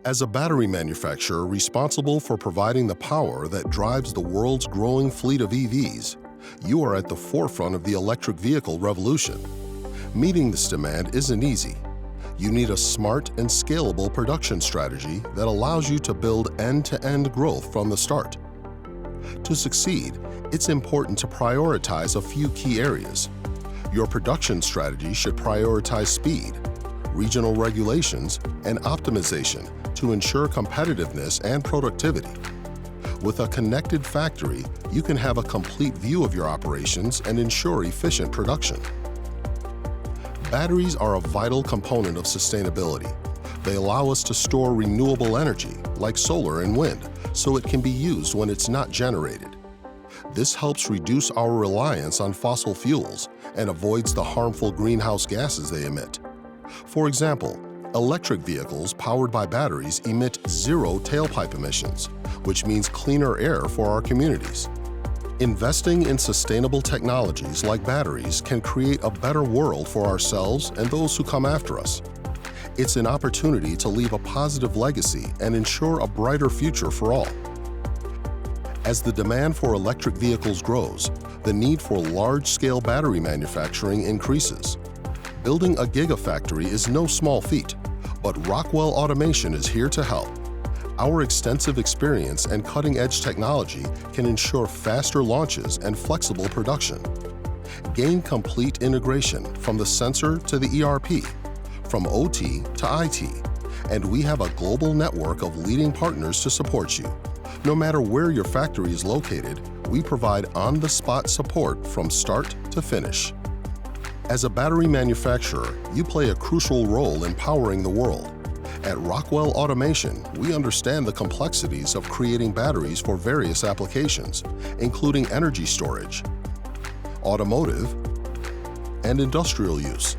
As a battery manufacturer responsible for providing the power that drives the world's growing fleet of EVs, you are at the forefront of the electric vehicle revolution. Meeting this demand isn't easy. You need a smart and scalable production strategy that allows you to build end-to-end growth from the start. To succeed, it's important to prioritize a few key areas. Your production strategy should prioritize speed, regional regulations, and optimization to ensure competitiveness and productivity. With a connected factory, you can have a complete view of your operations and ensure efficient production. Batteries are a vital component of sustainability. They allow us to store renewable energy, like solar and wind, so it can be used when it's not generated. This helps reduce our reliance on fossil fuels and avoids the harmful greenhouse gases they emit. For example, electric vehicles powered by batteries emit zero tailpipe emissions, which means cleaner air for our communities. Investing in sustainable technologies like batteries can create a better world for ourselves and those who come after us. It's an opportunity to leave a positive legacy and ensure a brighter future for all. As the demand for electric vehicles grows, the need for large-scale battery manufacturing increases. Building a Gigafactory is no small feat, but Rockwell Automation is here to help. Our extensive experience and cutting-edge technology can ensure faster launches and flexible production. Gain complete integration from the sensor to the ERP, from OT to IT, and we have a global network of leading partners to support you. No matter where your factory is located, we provide on-the-spot support from start to finish. As a battery manufacturer, you play a crucial role in powering the world. At Rockwell Automation, we understand the complexities of creating batteries for various applications, including energy storage, automotive, and industrial use.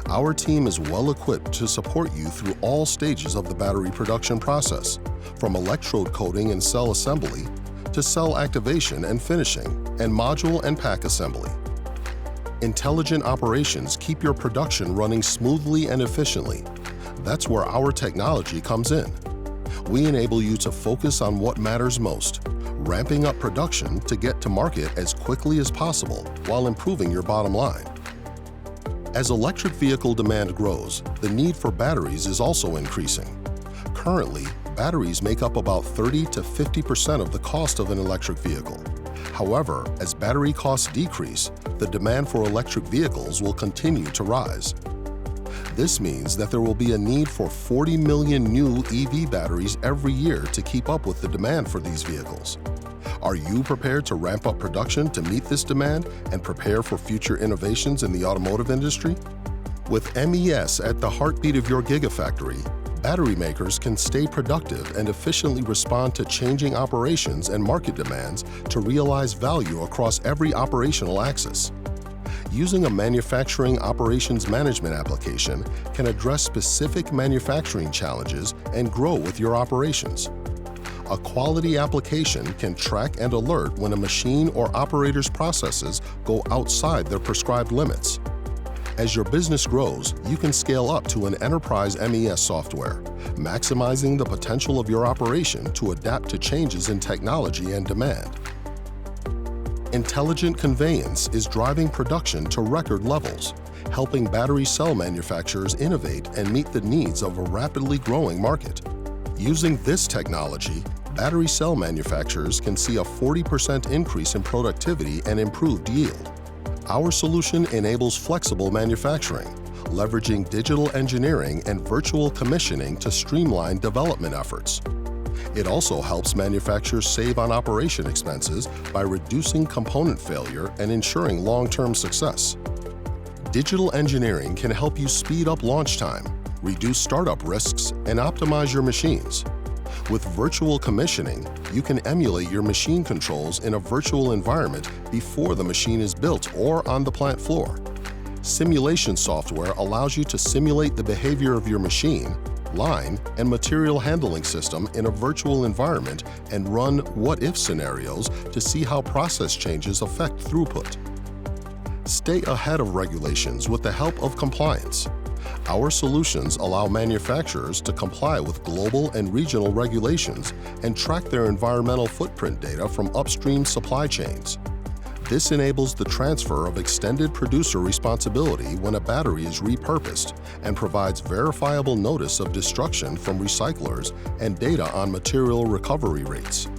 Our team is well equipped to support you through all stages of the battery production process, from electrode coating and cell assembly to cell activation and finishing, and module and pack assembly. Intelligent operations keep your production running smoothly and efficiently. That's where our technology comes in. We enable you to focus on what matters most, ramping up production to get to market as quickly as possible while improving your bottom line. As electric vehicle demand grows, the need for batteries is also increasing. Currently, batteries make up about 30 to 50% of the cost of an electric vehicle. However, as battery costs decrease, the demand for electric vehicles will continue to rise. This means that there will be a need for 40 million new EV batteries every year to keep up with the demand for these vehicles. Are you prepared to ramp up production to meet this demand and prepare for future innovations in the automotive industry? With MES at the heartbeat of your Gigafactory, battery makers can stay productive and efficiently respond to changing operations and market demands to realize value across every operational axis. Using a manufacturing operations management application can address specific manufacturing challenges and grow with your operations. A quality application can track and alert when a machine or operator's processes go outside their prescribed limits. As your business grows, you can scale up to an enterprise MES software, maximizing the potential of your operation to adapt to changes in technology and demand. Intelligent conveyance is driving production to record levels, helping battery cell manufacturers innovate and meet the needs of a rapidly growing market. Using this technology, battery cell manufacturers can see a 40% increase in productivity and improved yield. Our solution enables flexible manufacturing, leveraging digital engineering and virtual commissioning to streamline development efforts. It also helps manufacturers save on operation expenses by reducing component failure and ensuring long-term success. Digital engineering can help you speed up launch time, reduce startup risks, and optimize your machines. With virtual commissioning, you can emulate your machine controls in a virtual environment before the machine is built or on the plant floor. Simulation software allows you to simulate the behavior of your machine, line, and material handling system in a virtual environment and run what-if scenarios to see how process changes affect throughput. Stay ahead of regulations with the help of compliance. Our solutions allow manufacturers to comply with global and regional regulations and track their environmental footprint data from upstream supply chains. This enables the transfer of extended producer responsibility when a battery is repurposed and provides verifiable notice of destruction from recyclers and data on material recovery rates.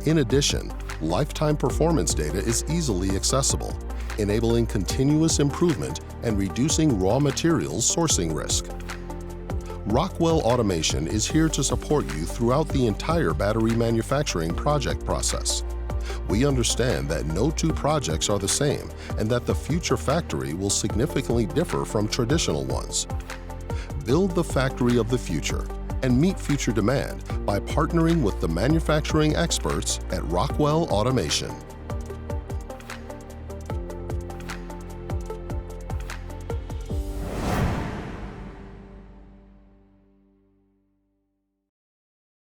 In addition, lifetime performance data is easily accessible, enabling continuous improvement and reducing raw materials sourcing risk. Rockwell Automation is here to support you throughout the entire battery manufacturing project process. We understand that no two projects are the same and that the future factory will significantly differ from traditional ones. Build the factory of the future and meet future demand by partnering with the manufacturing experts at Rockwell Automation.